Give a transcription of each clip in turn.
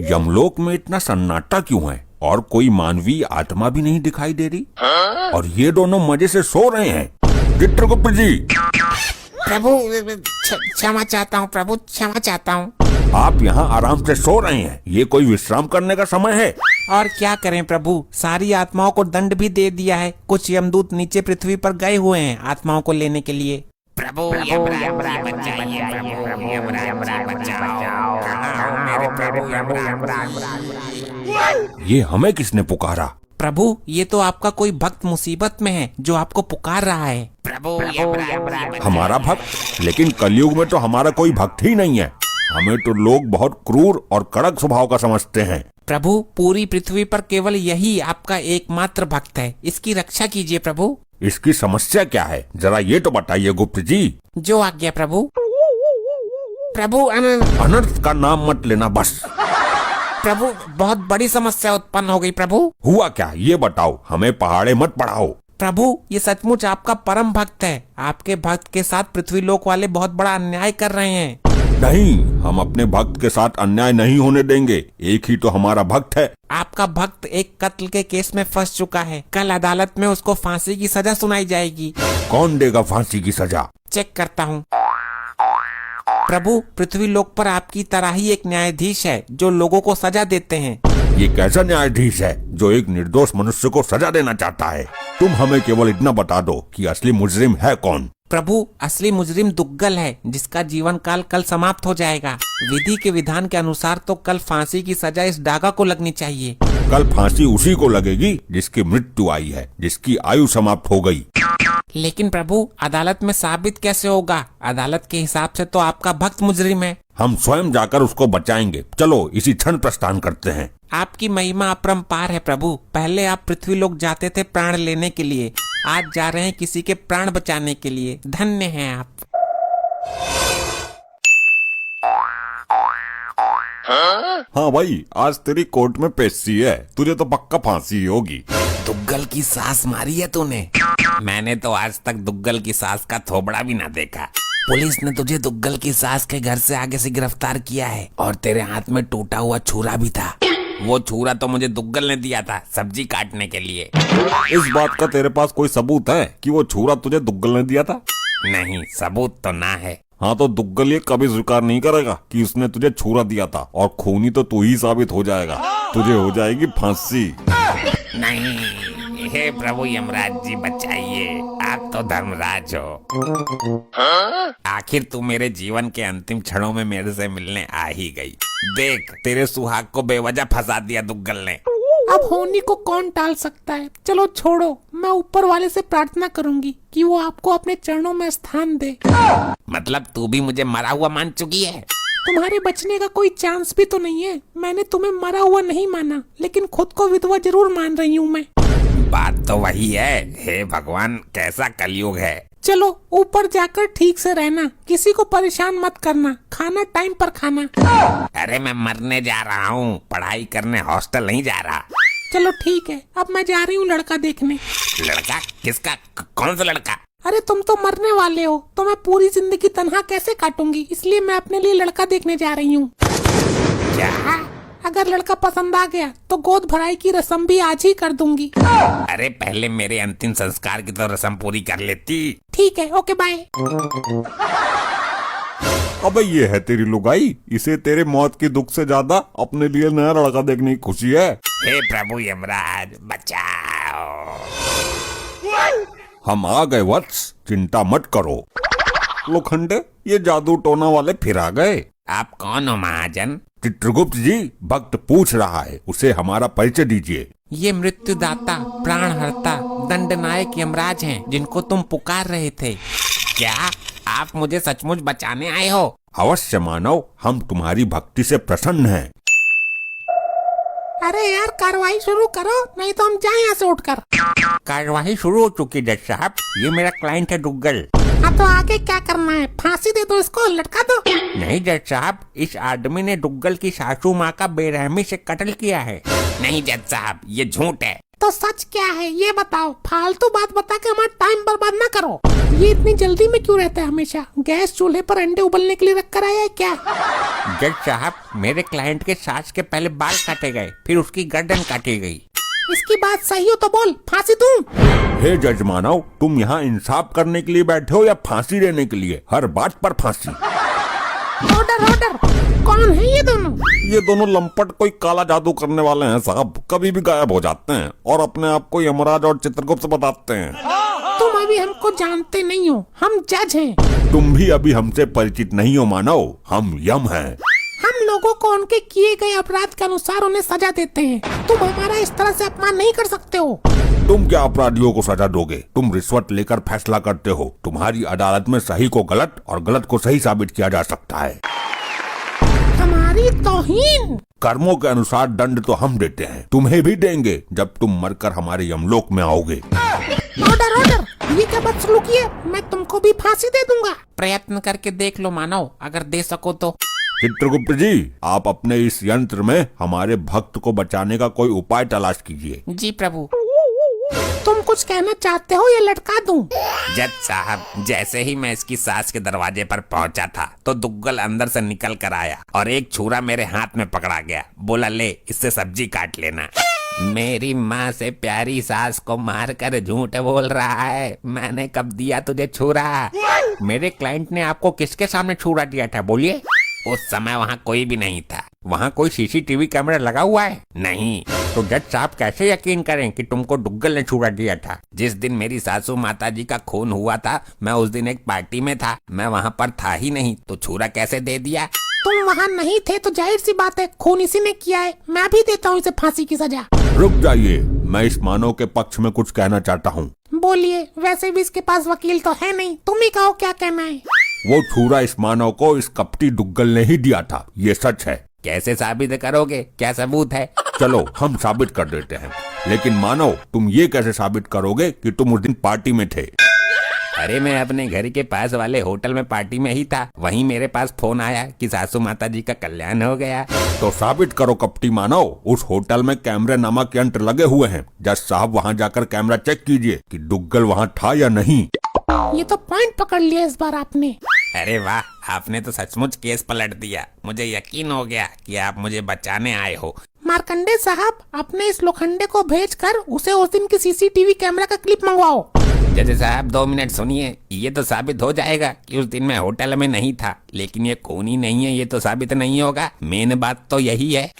यमलोक में इतना सन्नाटा क्यों है और कोई मानवीय आत्मा भी नहीं दिखाई दे रही? और ये दोनों मजे से सो रहे हैं। चित्रगुप्त जी, प्रभु क्षमा चाहता हूँ प्रभु, क्षमा चाहता हूँ। आप यहाँ आराम से सो रहे हैं, ये कोई विश्राम करने का समय है? और क्या करें प्रभु, सारी आत्माओं को दंड भी दे दिया है। कुछ यमदूत नीचे पृथ्वी पर गए हुए हैं आत्माओं को लेने के लिए। प्रभु ये हमें किसने पुकारा? प्रभु, ये तो आपका कोई भक्त मुसीबत में है जो आपको पुकार रहा है। प्रभु हमारा भक्त? लेकिन कलयुग में तो हमारा कोई भक्त ही नहीं है। हमें तो लोग बहुत क्रूर और कड़क स्वभाव का समझते हैं। प्रभु, पूरी पृथ्वी पर केवल यही आपका एकमात्र भक्त है, इसकी रक्षा कीजिए प्रभु। इसकी समस्या क्या है, जरा ये तो बताइए गुप्त जी। जो आज्ञा प्रभु। प्रभु अनर्थ का नाम मत लेना बस। प्रभु, बहुत बड़ी समस्या उत्पन्न हो गई प्रभु। हुआ क्या, ये बताओ, हमें पहाड़े मत पढ़ाओ। प्रभु, ये सचमुच आपका परम भक्त है। आपके भक्त के साथ पृथ्वी लोक वाले बहुत बड़ा अन्याय कर रहे हैं। नहीं, हम अपने भक्त के साथ अन्याय नहीं होने देंगे। एक ही तो हमारा भक्त है। आपका भक्त एक कत्ल के केस में फंस चुका है। कल अदालत में उसको फांसी की सजा सुनाई जाएगी। कौन देगा फांसी की सजा? चेक करता हूँ। प्रभु, पृथ्वी लोक पर आपकी तरह ही एक न्यायाधीश है जो लोगों को सजा देते हैं। ये कैसा न्यायाधीश है जो एक निर्दोष मनुष्य को सजा देना चाहता है? तुम हमें केवल इतना बता दो कि असली मुजरिम है कौन? प्रभु, असली मुजरिम दुग्गल है जिसका जीवन काल कल समाप्त हो जाएगा। विधि के विधान के अनुसार तो कल फांसी की सजा इस डागा को लगनी चाहिए। कल फांसी उसी को लगेगी जिसकी मृत्यु आई है, जिसकी आयु समाप्त हो गई। लेकिन प्रभु, अदालत में साबित कैसे होगा? अदालत के हिसाब से तो आपका भक्त मुजरिम है। हम स्वयं जाकर उसको बचाएंगे। चलो इसी क्षण प्रस्थान करते हैं। आपकी महिमा अपरंपार है प्रभु। पहले आप पृथ्वी लोक जाते थे प्राण लेने के लिए, आज जा रहे हैं किसी के प्राण बचाने के लिए। धन्य हैं आप। हाँ भाई, आज तेरी कोर्ट में पेशी है, तुझे तो पक्का फांसी होगी। दुग्गल की सास मारी है तूने? मैंने तो आज तक दुग्गल की सास का थोबड़ा भी ना देखा। पुलिस ने तुझे दुग्गल की सास के घर से आगे से गिरफ्तार किया है और तेरे हाथ में टूटा हुआ छुरा भी था। वो छुरा तो मुझे दुग्गल ने दिया था सब्जी काटने के लिए। इस बात का तेरे पास कोई सबूत है कि वो छुरा तुझे दुग्गल ने दिया था? नहीं, सबूत तो ना है। हाँ, तो दुग्गल ये कभी स्वीकार नहीं करेगा कि उसने तुझे छुरा दिया था, और खूनी तो तू ही साबित हो जाएगा। तुझे हो जाएगी फांसी। नहीं, हे प्रभु यमराज जी बचाइए, आप तो धर्मराज हो। आखिर तू मेरे जीवन के अंतिम क्षणों में मेरे से मिलने आ ही गई। देख, तेरे सुहाग को बेवजह फंसा दिया दुग्गल ने। अब होनी को कौन टाल सकता है? चलो छोड़ो, मैं ऊपर वाले से प्रार्थना करूंगी कि वो आपको अपने चरणों में स्थान दे। मतलब तू भी मुझे मरा हुआ मान चुकी है? तुम्हारे बचने का कोई चांस भी तो नहीं है। मैंने तुम्हें मरा हुआ नहीं माना, लेकिन खुद को विधवा जरूर मान रही हूँ मैं। बात तो वही है। हे भगवान, कैसा कलयुग है। चलो ऊपर जाकर ठीक से रहना, किसी को परेशान मत करना, खाना टाइम पर खाना। अरे मैं मरने जा रहा हूँ, पढ़ाई करने हॉस्टल नहीं जा रहा। चलो ठीक है, अब मैं जा रही हूँ लड़का देखने। लड़का? किसका? कौन सा लड़का? अरे तुम तो मरने वाले हो, तो मैं पूरी जिंदगी तन्हा कैसे काटूंगी, इसलिए मैं अपने लिए लड़का देखने जा रही हूँ। क्या? अगर लड़का पसंद आ गया तो गोद भराई की रस्म भी आज ही कर दूंगी। अरे पहले मेरे अंतिम संस्कार की तो रस्म पूरी कर लेती। ठीक है, ओके बाय। अबे ये है तेरी लुगाई, इसे तेरे मौत की दुख से ज्यादा अपने लिए नया लड़का देखने की खुशी है। हे प्रभु यमराज बचाओ। हम आ गए वत्स, चिंता मत करो। लोखंडे, ये जादू टोना वाले फिर आ गए। आप कौन हो महाजन? चित्रगुप्त जी, भक्त पूछ रहा है, उसे हमारा परिचय दीजिए। ये मृत्युदाता, प्राणहर्ता, दंडनायक यमराज हैं जिनको तुम पुकार रहे थे। क्या आप मुझे सचमुच बचाने आए हो? अवश्य मानव, हम तुम्हारी भक्ति से प्रसन्न हैं। अरे यार, कार्रवाई शुरू करो, नहीं तो हम जाएं यहाँ से उठकर। कार्यवाही शुरू हो चुकी जज साहब, ये मेरा क्लाइंट है दुग्गल। तो आगे क्या करना है? फांसी दे दो इसको, लटका दो। नहीं जज साहब, इस आदमी ने दुग्गल की सासू माँ का बेरहमी से कत्ल किया है। नहीं जज साहब, ये झूठ है। तो सच क्या है ये बताओ, फालतू बात बता के हमारा टाइम बर्बाद ना करो। ये इतनी जल्दी में क्यों रहता है हमेशा? गैस चूल्हे पर अंडे उबलने के लिए रख कर आया है क्या? जज साहब, मेरे क्लाइंट के सास के पहले बाल काटे गए, फिर उसकी गर्दन काटी गई। इसकी बात सही हो तो बोल, फांसी दूं? हे जज मानव, तुम यहाँ इंसाफ करने के लिए बैठे हो या फांसी देने के लिए? हर बात पर फांसी। Order order. कौन है ये दोनों? ये दोनों लंपट कोई काला जादू करने वाले हैं साहब, कभी भी गायब हो जाते हैं और अपने आप को यमराज और चित्रगुप्त बताते हैं। तुम अभी हमको जानते नहीं हो, हम जज हैं। तुम भी अभी हमसे परिचित नहीं हो मानव, हम यम हैं। हम लोगों को उनके किए गए अपराध के अनुसार उन्हें सजा देते हैं। तुम हमारा इस तरह से अपमान नहीं कर सकते हो। तुम क्या अपराधियों को सजा दोगे? तुम रिश्वत लेकर फैसला करते हो। तुम्हारी अदालत में सही को गलत और गलत को सही साबित किया जा सकता है। हमारी तौहीन। कर्मों के अनुसार दंड तो हम देते हैं, तुम्हें भी देंगे जब तुम मरकर हमारे यमलोक में आओगे। Order order. ये क्या बदसलूकी है? मैं तुमको भी फांसी दे दूंगा। प्रयत्न करके देख लो मानव, अगर दे सको तो। चित्रगुप्त जी, आप अपने इस यंत्र में हमारे भक्त को बचाने का कोई उपाय तलाश कीजिए। जी प्रभु। तुम कुछ कहना चाहते हो या लटका दूं? जज साहब, जैसे ही मैं इसकी सास के दरवाजे पर पहुंचा था तो दुग्गल अंदर से निकल कर आया और एक छुरा मेरे हाथ में पकड़ा गया। बोला, ले इससे सब्जी काट लेना। मेरी माँ से प्यारी सास को मारकर झूठ बोल रहा है। मैंने कब दिया तुझे छुरा? मेरे क्लाइंट ने आपको किसके सामने छुरा दिया था, बोलिए? उस समय वहाँ कोई भी नहीं था। वहाँ कोई सीसीटीवी कैमरा लगा हुआ है? नहीं। तो जज साहब कैसे यकीन करें कि तुमको दुग्गल ने छुरा दिया था? जिस दिन मेरी सासू माता जी का खून हुआ था, मैं उस दिन एक पार्टी में था, मैं वहाँ पर था ही नहीं, तो छुरा कैसे दे दिया? तुम वहाँ नहीं थे तो जाहिर सी बात है खून इसी ने किया है। मैं भी देता हूँ इसे फांसी की सजा। रुक जाइए, मैं इस मानव के पक्ष में कुछ कहना चाहता हूँ। बोलिए। वैसे भी इसके पास वकील तो है नहीं, तुम ही कहो क्या कहना है। वो छुरा इस मानव को इस कपटी दुग्गल ने ही दिया था, ये सच है। कैसे साबित करोगे? क्या सबूत है? चलो हम साबित कर देते हैं, लेकिन मानव तुम ये कैसे साबित करोगे कि तुम उस दिन पार्टी में थे? अरे मैं अपने घर के पास वाले होटल में पार्टी में ही था। वहीं मेरे पास फोन आया कि सासू माता जी का कल्याण हो गया। तो साबित करो कपटी मानव, उस होटल में कैमरे नामक यंत्र लगे हुए हैं। जज साहब वहाँ जाकर कैमरा चेक कीजिए कि दुग्गल वहाँ था या नहीं। ये तो पॉइंट पकड़ लिया इस बार आपने। अरे वाह, आपने तो सचमुच केस पलट दिया। मुझे यकीन हो गया कि आप मुझे बचाने आए हो। मार्कंडे साहब, अपने इस लोखंडे को भेजकर उसे उस दिन की सीसीटीवी कैमरा का क्लिप मंगवाओ। जज साहब 2 मिनट सुनिए। ये तो साबित हो जाएगा कि उस दिन मैं होटल में नहीं था, लेकिन ये खून ही नहीं है, ये तो साबित नहीं होगा। मेन बात तो यही है।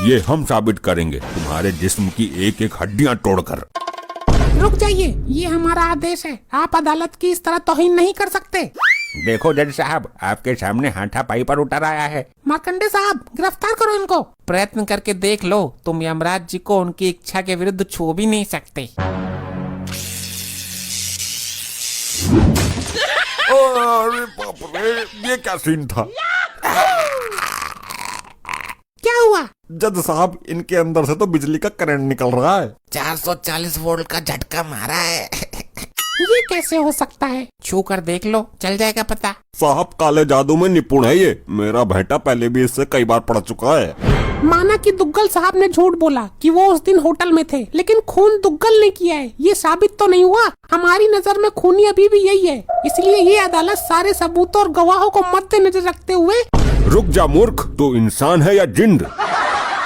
ये हम साबित करेंगे, तुम्हारे जिस्म की एक एक हड्डियाँ तोड़कर। रुक जाइए, ये हमारा आदेश है। आप अदालत की इस तरह तौहीन नहीं कर सकते। देखो जज साहब, आपके सामने हाथापाई पर उतर आया है। मार्कंडे साहब, गिरफ्तार करो इनको। प्रयत्न करके देख लो, तुम यमराज जी को उनकी इच्छा के विरुद्ध छू भी नहीं सकते। अरे बाप रे, ये क्या सीन था? क्या हुआ? जज साहब, इनके अंदर से तो बिजली का करंट निकल रहा है। 440 वोल्ट का झटका मारा है। ये कैसे हो सकता है? छू कर देख लो, चल जाएगा पता। साहब काले जादू में निपुण है ये। मेरा बेटा पहले भी इससे कई बार पड़ चुका है। माना कि दुग्गल साहब ने झूठ बोला कि वो उस दिन होटल में थे, लेकिन खून दुग्गल ने किया है, ये साबित तो नहीं हुआ। हमारी नजर में खूनी अभी भी यही है, इसलिए ये अदालत सारे सबूतों और गवाहों को मद्देनजर रखते हुए। रुक जा मूर्ख, तू इंसान है या जिंद?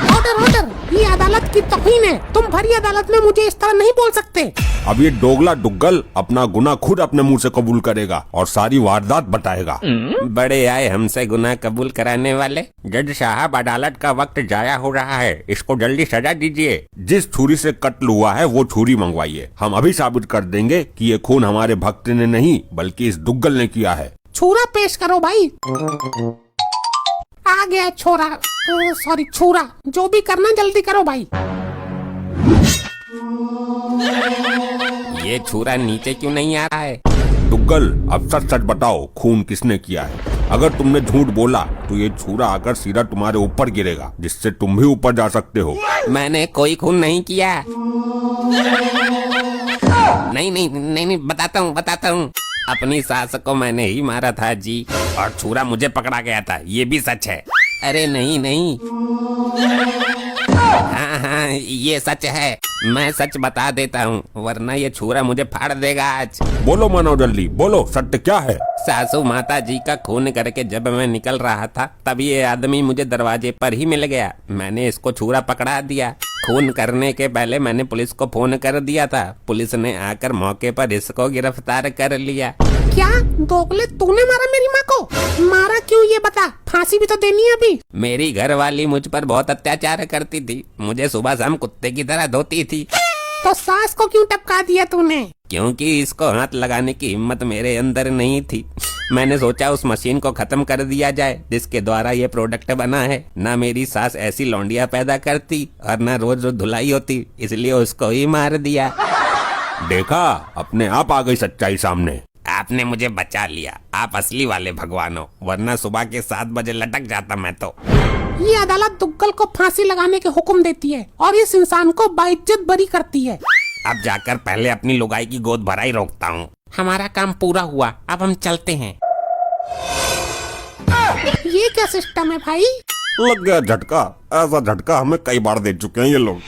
Order order. ये अदालत की तौहीन है। तुम भरी अदालत में मुझे इस तरह नहीं बोल सकते। अब ये दोगला दुग्गल अपना गुनाह खुद अपने मुंह से कबूल करेगा और सारी वारदात बताएगा। बड़े आए हमसे गुनाह कबूल कराने वाले। जज साहब, अदालत का वक्त जाया हो रहा है, इसको जल्दी सजा दीजिए। जिस छुरी से कत्ल हुआ है वो छुरी मंगवाइए। हम अभी साबित कर देंगे कि ये खून हमारे भक्त ने नहीं बल्कि इस दुग्गल ने किया है। छुरा पेश करो भाई। आ गया छोरा, सॉरी छुरा। जो भी करना जल्दी करो भाई। ये छुरा नीचे क्यों नहीं आ रहा है? दुग्गल, अब सच सच बताओ, खून किसने किया है? अगर तुमने झूठ बोला तो ये छुरा आकर सीधा तुम्हारे ऊपर गिरेगा, जिससे तुम भी ऊपर जा सकते हो। मैंने कोई खून नहीं किया। नहीं, बताता हूँ। अपनी सास को मैंने ही मारा था जी, और छुरा मुझे पकड़ा गया था, ये भी सच है। अरे नहीं। हाँ, ये सच है, मैं सच बता देता हूँ, वरना ये छुरा मुझे फाड़ देगा आज। बोलो मानव जल्दी बोलो, सत्य क्या है? सासू माता जी का खून करके जब मैं निकल रहा था तब ये आदमी मुझे दरवाजे पर ही मिल गया। मैंने इसको छुरा पकड़ा दिया। खून करने के पहले मैंने पुलिस को फोन कर दिया था। पुलिस ने आकर मौके पर इसको गिरफ्तार कर लिया। क्या दोगले, तूने मारा मेरी माँ को? मारा क्यों ये बता, फांसी भी तो देनी है अभी। मेरी घरवाली मुझ पर बहुत अत्याचार करती थी, मुझे सुबह शाम कुत्ते की तरह धोती थी। तो सास को क्यों टपका दिया तूने? क्योंकि इसको हाथ लगाने की हिम्मत मेरे अंदर नहीं थी। मैंने सोचा उस मशीन को खत्म कर दिया जाए जिसके द्वारा ये प्रोडक्ट बना है। ना मेरी सास ऐसी लौंडिया पैदा करती और ना रोज रोज धुलाई होती, इसलिए उसको ही मार दिया। देखा, अपने आप आ गई सच्चाई सामने। आपने मुझे बचा लिया, आप असली वाले भगवान हो, वरना सुबह के 7 बजे लटक जाता मैं तो। ये अदालत दुग्गल को फांसी लगाने के हुक्म देती है और इस इंसान को बाइज्जत बरी करती है। अब जाकर पहले अपनी लुगाई की गोद भराई रोकता हूँ। हमारा काम पूरा हुआ, अब हम चलते हैं। ये क्या सिस्टम है भाई? लग गया झटका। ऐसा झटका हमें कई बार दे चुके हैं ये लोग।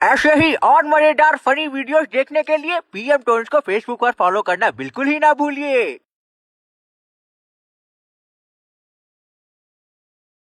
ऐसे ही और मजेदार फनी वीडियोस देखने के लिए पीएम टोन्स को फेसबुक पर फॉलो करना बिल्कुल ही ना भूलिए।